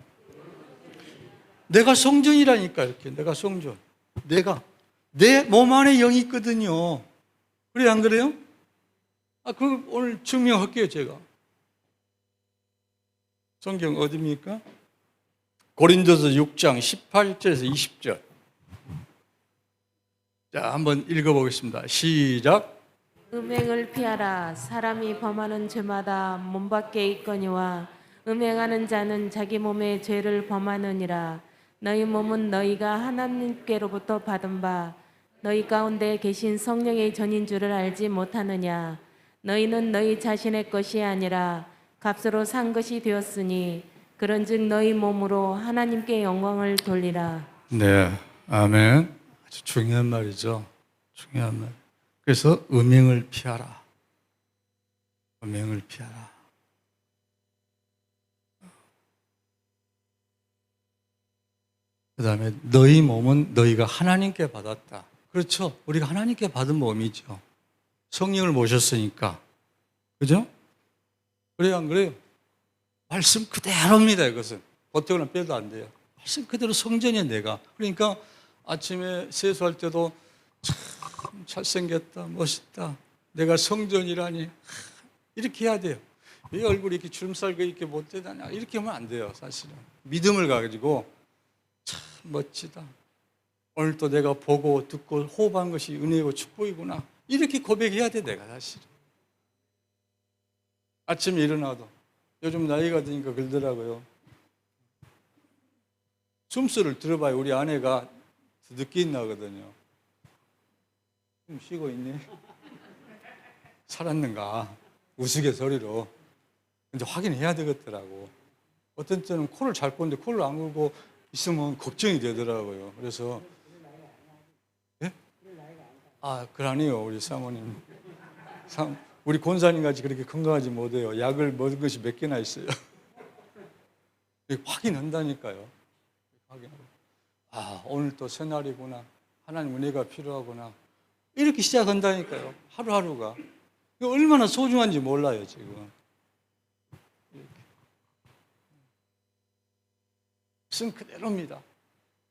내가 성전이라니까, 이렇게. 내가 성전. 내 몸 안에 영이 있거든요. 그래요, 안 그래요? 그걸 오늘 증명할게요, 제가. 성경 어디입니까? 고린도서 6장 18절에서 20절. 자, 한번 읽어보겠습니다. 시작. 음행을 피하라. 사람이 범하는 죄마다 몸 밖에 있거니와 음행하는 자는 자기 몸의 죄를 범하느니라. 너희 몸은 너희가 하나님께로부터 받은 바 너희 가운데 계신 성령의 전인 줄을 알지 못하느냐. 너희는 너희 자신의 것이 아니라 값으로 산 것이 되었으니 그런즉 너희 몸으로 하나님께 영광을 돌리라. 네, 아멘. 아주 중요한 말이죠. 중요한 말. 그래서 음행을 피하라. 음행을 피하라. 그 다음에 너희 몸은 너희가 하나님께 받았다. 그렇죠. 우리가 하나님께 받은 몸이죠. 성령을 모셨으니까. 그죠? 그래요, 안 그래요? 말씀 그대로입니다, 이것은. 보태거나 빼도 안 돼요. 말씀 그대로 성전이야, 내가. 그러니까 아침에 세수할 때도 참 잘생겼다, 멋있다. 내가 성전이라니. 이렇게 해야 돼요. 왜 얼굴이 이렇게 주름살 이렇게 못되다냐. 이렇게 하면 안 돼요, 사실은. 믿음을 가지고 참 멋지다. 오늘 또 내가 보고 듣고 호흡한 것이 은혜고 축복이구나. 이렇게 고백해야 돼, 내가 사실은. 아침에 일어나도 요즘 나이가 드니까 그러더라고요. 숨소리를 들어봐야 우리 아내가 늦게 나거든요. 좀 쉬고 있니? 살았는가? 우스갯소리로. 근데 확인해야 되겠더라고. 어떤 때는 코를 잘 꼬는데 코를 안 골고 있으면 걱정이 되더라고요. 그래서 예? 아, 그러네요, 우리 사모님. 우리 권사님 같이 그렇게 건강하지 못해요. 약을 먹은 것이 몇 개나 있어요. 확인한다니까요. 확인하고. 아, 오늘 또 새날이구나. 하나님 은혜가 필요하구나. 이렇게 시작한다니까요. 하루하루가. 얼마나 소중한지 몰라요, 지금. 쓴 그대로입니다.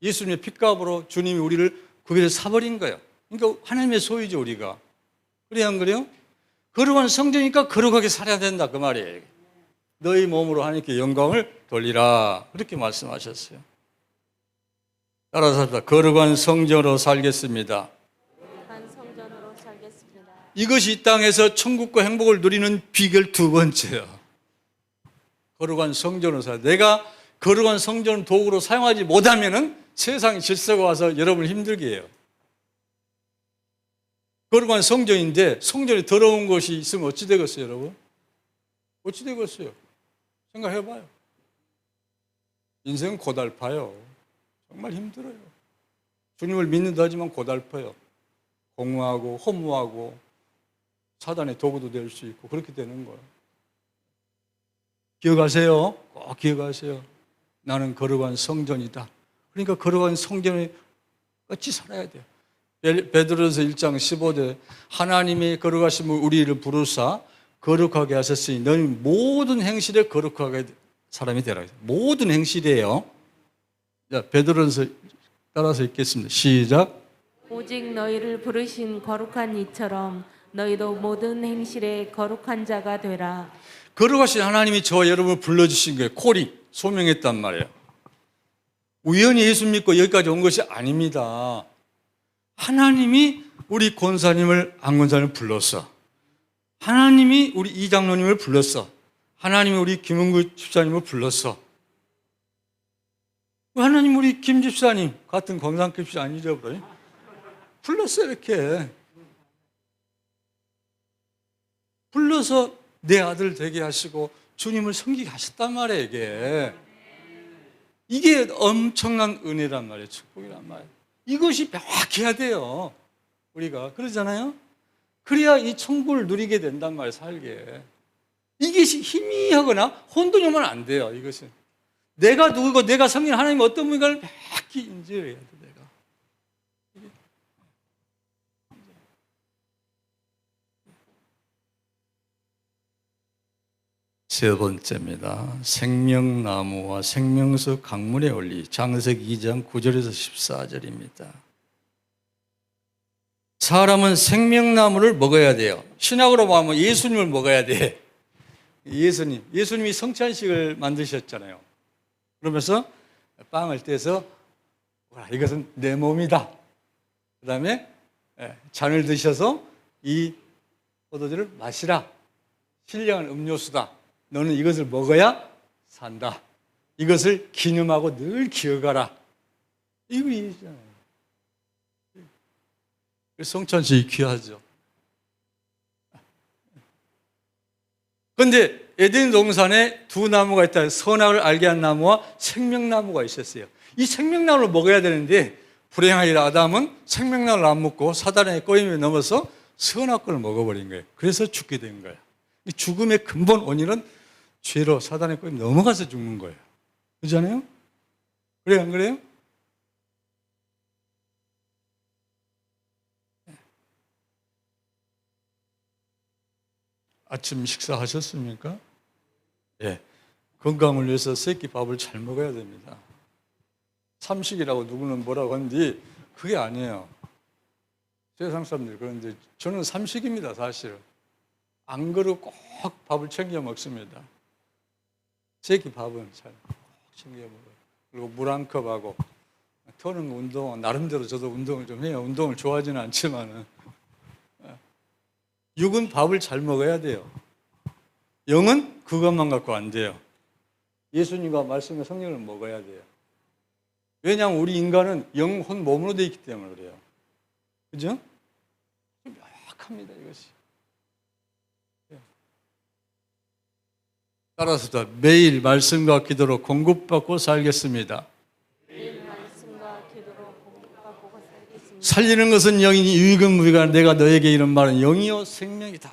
예수님의 핏값으로 주님이 우리를 구별해서 사버린 거예요. 그러니까 하나님의 소유죠, 우리가. 그래야 안 그래요? 거룩한 성전이니까 거룩하게 살아야 된다, 그 말이에요. 너희 몸으로 하나님께 영광을 돌리라. 그렇게 말씀하셨어요. 따라서 합시다. 거룩한 성전으로 살겠습니다. 거룩한 성전으로 살겠습니다. 이것이 이 땅에서 천국과 행복을 누리는 비결 두 번째요. 거룩한 성전으로 살아. 내가 거룩한 성전 도구로 사용하지 못하면은 세상의 질서가 와서 여러분을 힘들게 해요. 거룩한 성전인데 성전에 더러운 것이 있으면 어찌 되겠어요, 여러분? 어찌 되겠어요? 생각해봐요. 인생은 고달파요. 정말 힘들어요. 주님을 믿는다 하지만 고달파요. 공허하고 허무하고 사단의 도구도 될 수 있고 그렇게 되는 거예요. 기억하세요. 꼭 기억하세요. 나는 거룩한 성전이다. 그러니까 거룩한 성전에 같이 살아야 돼요. 베드로서 1장 15절 하나님의 거룩하심을 우리를 부르사 거룩하게 하셨으니 너는 모든 행실에 거룩하게 사람이 되라. 모든 행실이에요. 자, 베드로서 따라서 읽겠습니다. 시작. 오직 너희를 부르신 거룩한 이처럼 너희도 모든 행실에 거룩한 자가 되라. 거룩하신 하나님이 저와 여러분을 불러주신 거예요. 콜이 소명했단 말이에요. 우연히 예수 믿고 여기까지 온 것이 아닙니다. 하나님이 우리 권사님을 안 권사님을 불렀어. 하나님이 우리 이 장로님을 불렀어. 하나님이 우리 김은구 집사님을 불렀어. 하나님 우리 김 집사님 같은 광산교 집사 안 잊어버려요. 불렀어. 이렇게 불러서 내 아들 되게 하시고 주님을 섬기게 하셨단 말이에요. 이게 엄청난 은혜란 말이에요. 축복이란 말이에요. 이것이 명확해야 돼요. 우리가 그러잖아요. 그래야 이 천국을 누리게 된단 말이에요. 살게. 이게 희미하거나 혼돈이면 안 돼요. 이것은 내가 누구고 내가 성령 하나님 어떤 분인가를 명확히 인지해야 돼. 내가 세 번째입니다. 생명나무와 생명수 강물의 원리. 창세기 2장 9절에서 14절입니다. 사람은 생명나무를 먹어야 돼요. 신학으로 보면 예수님을 먹어야 돼. 예수님이 성찬식을 만드셨잖아요. 그러면서 빵을 떼서 이것은 내 몸이다. 그 다음에 잔을 드셔서 이 포도주를 마시라. 신령한 음료수다. 너는 이것을 먹어야 산다. 이것을 기념하고 늘 기억하라. 이거 얘기잖아요. 성찬식이 귀하죠. 그런데 에덴 동산에 두 나무가 있다. 선악을 알게 한 나무와 생명나무가 있었어요. 이 생명나무를 먹어야 되는데 불행한 아담은 생명나무를 안 먹고 사단의 꼬임에 넘어서 선악과를 먹어버린 거예요. 그래서 죽게 된 거예요. 이 죽음의 근본 원인은 죄로 사단의 꼬임에 넘어가서 죽는 거예요. 그렇잖아요? 그래요, 안 그래요? 아침 식사하셨습니까? 예. 건강을 위해서 새끼 밥을 잘 먹어야 됩니다. 삼식이라고 누구는 뭐라고 하는데 그게 아니에요. 세상 사람들이 그런데 저는 삼식입니다, 사실. 안 그러고 꼭 밥을 챙겨 먹습니다. 새끼 밥은 잘 챙겨 먹어요. 그리고 물 한 컵하고 터는 운동, 나름대로 저도 운동을 좀 해요. 운동을 좋아하지는 않지만은 육은 밥을 잘 먹어야 돼요. 영은 그것만 갖고 안 돼요. 예수님과 말씀과 성령을 먹어야 돼요. 왜냐하면 우리 인간은 영, 혼, 몸으로 되어 있기 때문에 그래요. 그죠? 명확합니다, 이것이. 따라서 매일 말씀과 기도로 공급받고 살겠습니다. 매일 말씀과 기도로 공급받고 살겠습니다. 살리는 것은 영이니 유익은 무익하 내가 너에게 이런 말은 영이요 생명이다.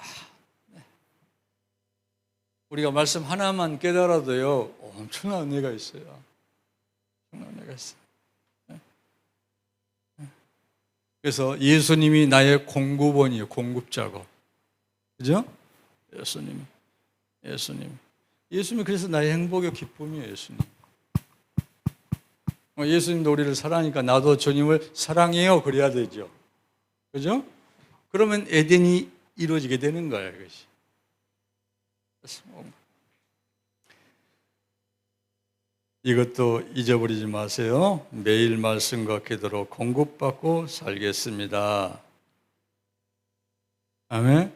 우리가 말씀 하나만 깨달아도요 엄청난 은혜가 있어요. 엄청난 은혜가 있어요. 그래서 예수님이 나의 공급원이에요. 공급자고. 그죠? 예수님이 그래서 나의 행복의 기쁨이에요. 예수님도 우리를 사랑하니까 나도 주님을 사랑해요. 그래야 되죠. 그죠? 그러면 에덴이 이루어지게 되는 거예요. 이것이. 이것도 잊어버리지 마세요. 매일 말씀과 기도로 공급받고 살겠습니다. 아멘.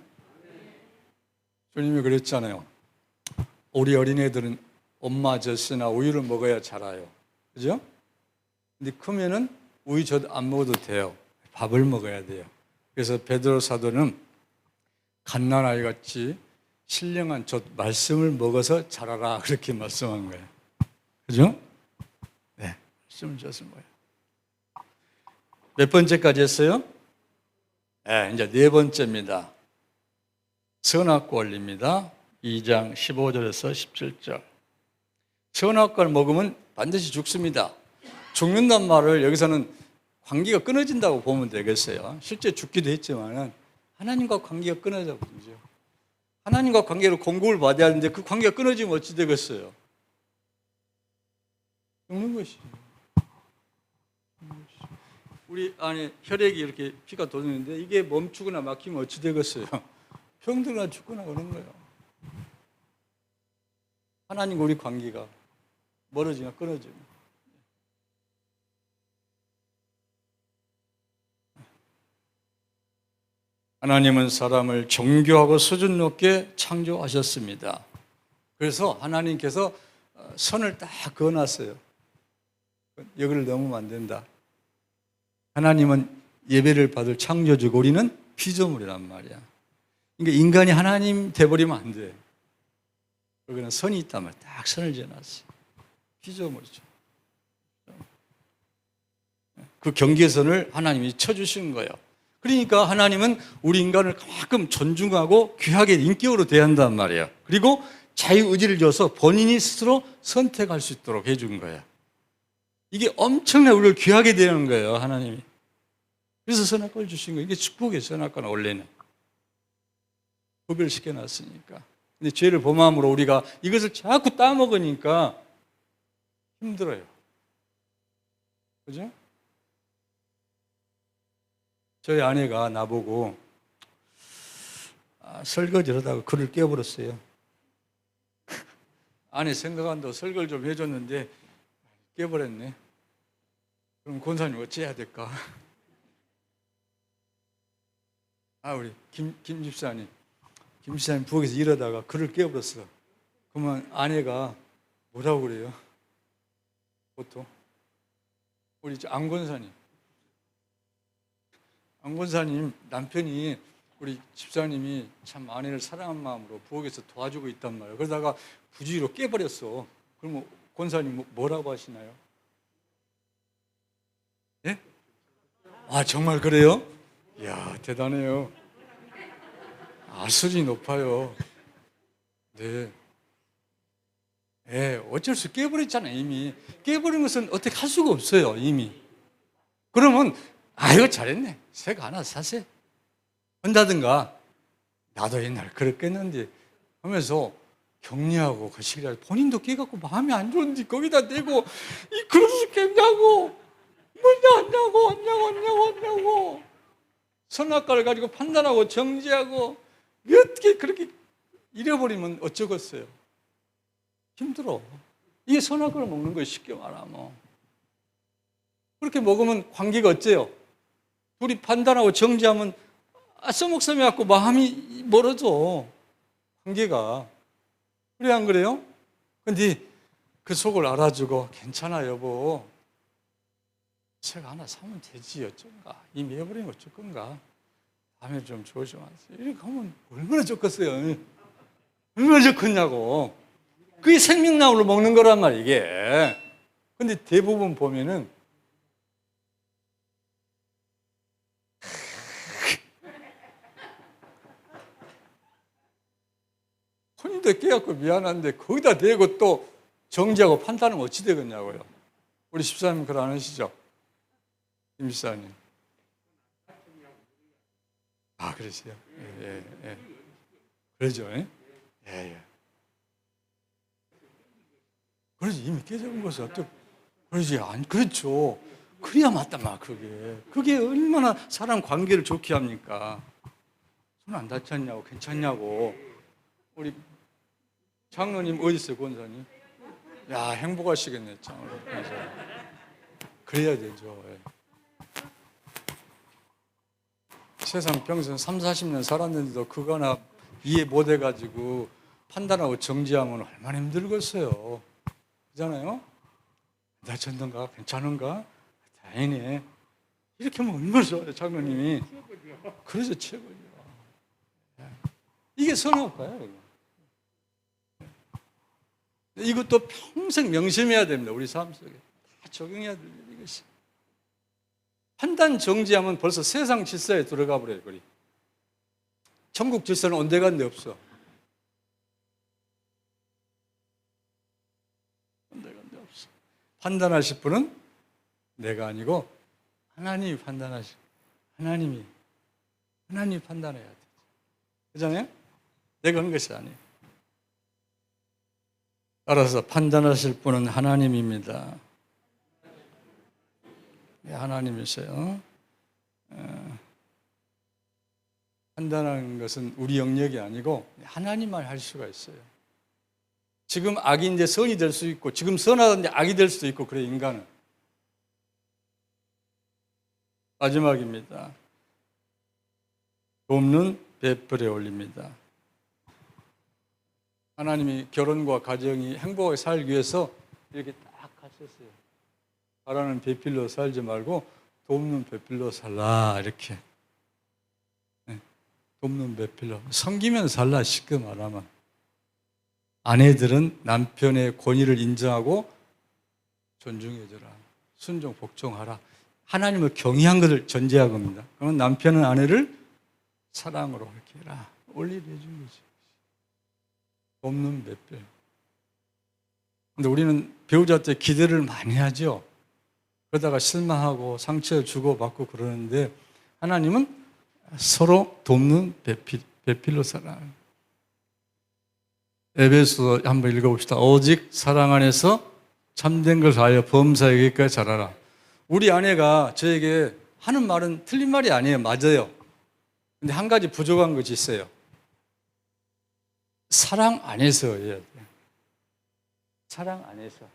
주님이 그랬잖아요. 우리 어린애들은 엄마 젖이나 우유를 먹어야 자라요. 그죠? 근데 크면은 우유 젖 안 먹어도 돼요. 밥을 먹어야 돼요. 그래서 베드로 사도는 갓난아이 같이 신령한 젖 말씀을 먹어서 자라라 그렇게 말씀한 거예요. 그죠? 네, 말씀을 주신 거예요. 몇 번째까지 했어요? 네, 이제 네 번째입니다. 선악과 원리입니다. 2장 15절에서 17절. 선악과를 먹으면 반드시 죽습니다. 죽는단 말을 여기서는 관계가 끊어진다고 보면 되겠어요. 실제 죽기도 했지만 하나님과 관계가 끊어져 버리죠. 하나님과 관계로 공급을 받아야 하는데 그 관계가 끊어지면 어찌 되겠어요? 죽는 것이죠. 우리 안에 혈액이 이렇게 피가 도는데 이게 멈추거나 막히면 어찌 되겠어요? 병들거나 죽거나 그런 거예요. 하나님과 우리 관계가 멀어지거나 끊어지면. 하나님은 사람을 정교하고 수준 높게 창조하셨습니다. 그래서 하나님께서 선을 딱 그어놨어요. 여기를 넘으면 안 된다. 하나님은 예배를 받을 창조주고 우리는 피조물이란 말이야. 그러니까 인간이 하나님 돼버리면 안 돼. 여기는 선이 있다면 딱 선을 지어놨어요. 피조물이죠. 그 경계선을 하나님이 쳐주신 거예요. 그러니까 하나님은 우리 인간을 가끔 존중하고 귀하게 인격으로 대한단 말이에요. 그리고 자유의지를 줘서 본인이 스스로 선택할 수 있도록 해준 거예요. 이게 엄청나게 우리를 귀하게 대하는 거예요, 하나님이. 그래서 선악과를 주신 거예요. 이게 축복이에요, 선악과는 원래는. 구별시켜 놨으니까. 근데 죄를 범함으로 우리가 이것을 자꾸 따먹으니까 힘들어요. 그죠? 저희 아내가 나보고 설거지를 하다가 그를 깨버렸어요. 아내 생각한다고 설거지 좀 해줬는데 깨버렸네. 그럼 권사님 어찌해야 될까? 우리 김 집사님 부엌에서 일하다가 그를 깨버렸어. 그러면 아내가 뭐라고 그래요? 보통 우리 안 권사님 남편이 우리 집사님이 참 아내를 사랑한 마음으로 부엌에서 도와주고 있단 말이에요. 그러다가 부주의로 깨버렸어. 그러면 권사님 뭐라고 하시나요? 예? 아, 정말 그래요? 이야, 대단해요. 수준이 높아요. 네. 예, 어쩔 수 깨버렸잖아요, 이미. 깨버린 것은 어떻게 할 수가 없어요, 이미. 그러면, 이거 잘했네. 새가 하나 사세. 한다든가, 나도 옛날 그랬겠는데 하면서 격려하고 거시기를 본인도 깨갖고 마음이 안 좋은데 거기다 대고, 그럴 수 있겠냐고. 뭐냐고. 선악과를 가지고 판단하고 정지하고, 어떻게 그렇게 잃어버리면 어쩌겠어요? 힘들어. 이게 선악과를 먹는 거예요, 쉽게 말하면. 그렇게 먹으면 관계가 어째요? 둘이 판단하고 정지하면 써먹서매갖고 마음이 멀어져. 관계가. 그래, 안 그래요? 근데 그 속을 알아주고, 괜찮아, 여보. 새가 하나 사면 되지, 어쩐가. 이미 해버리면 어쩔 건가. 다음에 좀 조심하세요. 이렇게 하면 얼마나 좋겠어요. 얼마나 좋겠냐고. 그게 생명나무를 먹는 거란 말이에요, 이게. 근데 대부분 보면은 혼인도 깨갖고 미안한데 거기다 대고 또 정지하고 판단하면 어찌 되겠냐고요. 우리 집사님 그걸 안 하시죠? 임 집사님. 그러세요? 예. 그러죠? 예. 그러지, 이미 깨져본 것을 어떻게, 그러지, 그렇죠. 그래야 맞다, 그게 얼마나 사람 관계를 좋게 합니까? 손 안 다쳤냐고, 괜찮냐고. 우리 장로님 어디 있어요, 권사님? 야, 행복하시겠네, 참. 그래야 되죠. 예. 세상 평생 30-40년 살았는데도 그거나 이해 못 해가지고 판단하고 정지하면 얼마나 힘들겠어요. 그잖아요? 다쳤는가? 괜찮은가? 다행이네. 이렇게 하면 얼마나 좋아요, 장로님이. 그래서 최고예요. 이게 선악과예요. 이것도 평생 명심해야 됩니다, 우리 삶 속에. 다 적용해야 될 이것이. 판단 정지하면 벌써 세상 질서에 들어가 버려요, 그리. 천국 질서는 온데간데 없어. 온데간데 없어. 판단하실 분은 내가 아니고 하나님이 판단하시고, 하나님이 판단해야 돼. 그잖아요? 내가 하는 것이 아니에요. 따라서 판단하실 분은 하나님입니다. 하나님이세요. 판단하는 것은 우리 영역이 아니고 하나님만 할 수가 있어요. 지금 악인데 선이 될 수 있고, 지금 선하던데 악이 될 수도 있고, 그래, 인간은. 마지막입니다. 돕는 베풀에 올립니다. 하나님이 결혼과 가정이 행복하게 살기 위해서 이렇게 딱 하셨어요. 바라는 배필로 살지 말고 돕는 배필로 살라, 이렇게. 돕는 배필로. 섬기면 살라, 쉽게 말하면. 아내들은 남편의 권위를 인정하고 존중해줘라. 순종, 복종하라. 하나님을 경외한 것을 전제한 겁니다. 그러면 남편은 아내를 사랑으로 이렇게 해라. 올리를 해준 거지. 돕는 배필. 근데 우리는 배우자한테 기대를 많이 하죠. 그러다가 실망하고 상처 주고받고 그러는데, 하나님은 서로 돕는 배필로 살아. 에베소 한번 읽어봅시다. 오직 사랑 안에서 참된 것을 하여 범사에 이르기까지 자라라. 우리 아내가 저에게 하는 말은 틀린 말이 아니에요. 맞아요. 근데 한 가지 부족한 것이 있어요. 사랑 안에서 해야 돼요. 사랑 안에서.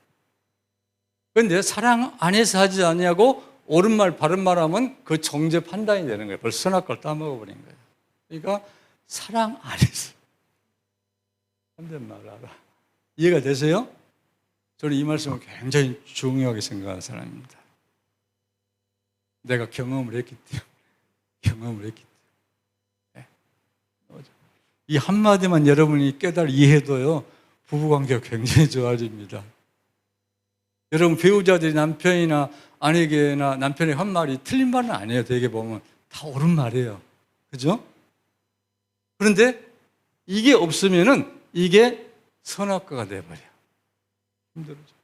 그런데 사랑 안에서 하지 않냐고 옳은 말 바른 말 하면 그 정죄 판단이 되는 거예요. 벌써 선악과를 따먹어버린 거예요. 그러니까 사랑 안에서 참된 말 알아. 이해가 되세요? 저는 이 말씀을 굉장히 중요하게 생각하는 사람입니다. 내가 경험을 했기 때문에. 이 한마디만 여러분이 이해해도요, 부부관계가 굉장히 좋아집니다. 여러분, 배우자들이 남편이나 아내에게나 남편이 한 말이 틀린 말은 아니에요. 되게 보면 다 옳은 말이에요. 그죠? 그런데 이게 없으면은 이게 선악과가 돼버려. 힘들어져.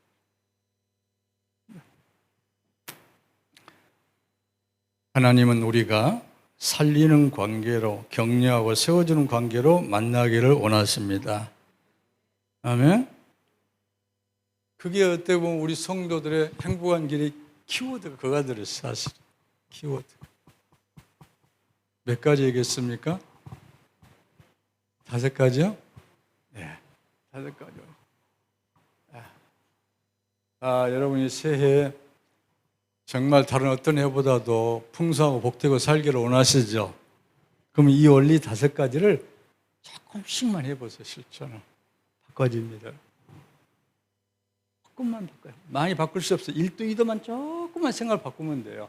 하나님은 우리가 살리는 관계로, 격려하고 세워주는 관계로 만나기를 원하십니다. 아멘. 그게 어떻게 보면 우리 성도들의 행복한 길의 키워드가 그가 들었어요. 사실 키워드. 몇 가지 얘기했습니까? 5가지요? 네, 5가지요. 여러분이 새해 정말 다른 어떤 해보다도 풍성하고 복되고 살기를 원하시죠? 그럼 이 원리 5가지를 조금씩만 해보세요. 실천을. 바꿔집니다. 조금만 바꿔요. 많이 바꿀 수 없어요. 1도 2도만 조금만 생각을 바꾸면 돼요.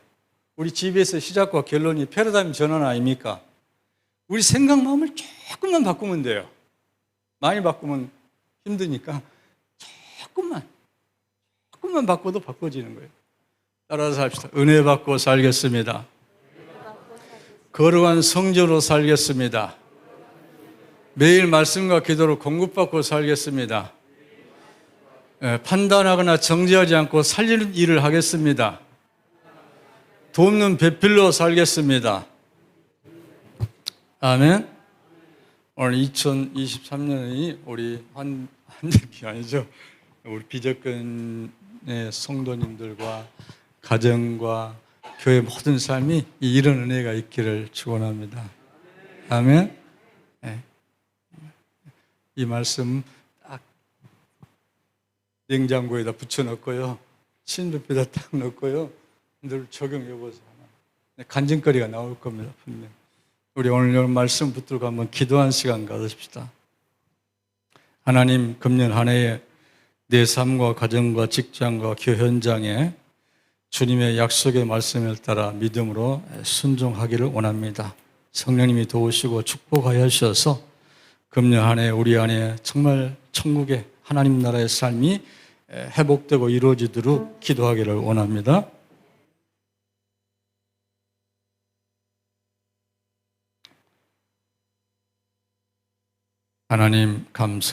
우리 집에서 시작과 결론이 패러다임 전환 아닙니까? 우리 생각 마음을 조금만 바꾸면 돼요. 많이 바꾸면 힘드니까 조금만 바꿔도 바꿔지는 거예요. 따라서 합시다. 은혜 받고 살겠습니다. 거룩한 성전으로 살겠습니다. 매일 말씀과 기도로 공급받고 살겠습니다. 판단하거나 정죄하지 않고 살리는 일을 하겠습니다. 돕는 배필로 살겠습니다. 아멘. 오늘 2023년이 우리 한대기 아니죠. 우리 비접근의 성도님들과 가정과 교회 모든 삶이 이런 은혜가 있기를 축원합니다. 아멘. 네. 이 말씀 딱 냉장고에다 붙여놓고요, 침대에다 딱 넣고요, 늘 적용해보세요. 간증거리가 나올 겁니다. 분명. 우리 오늘 말씀 붙들고 한번 기도한 시간 가지십시다. 하나님, 금년 한 해에 내 삶과 가정과 직장과 교회 현장에 주님의 약속의 말씀을 따라 믿음으로 순종하기를 원합니다. 성령님이 도우시고 축복하여 주셔서 금년 한 해 우리 안에 정말 천국의 하나님 나라의 삶이 회복되고 이루어지도록 기도하기를 원합니다. 하나님 감사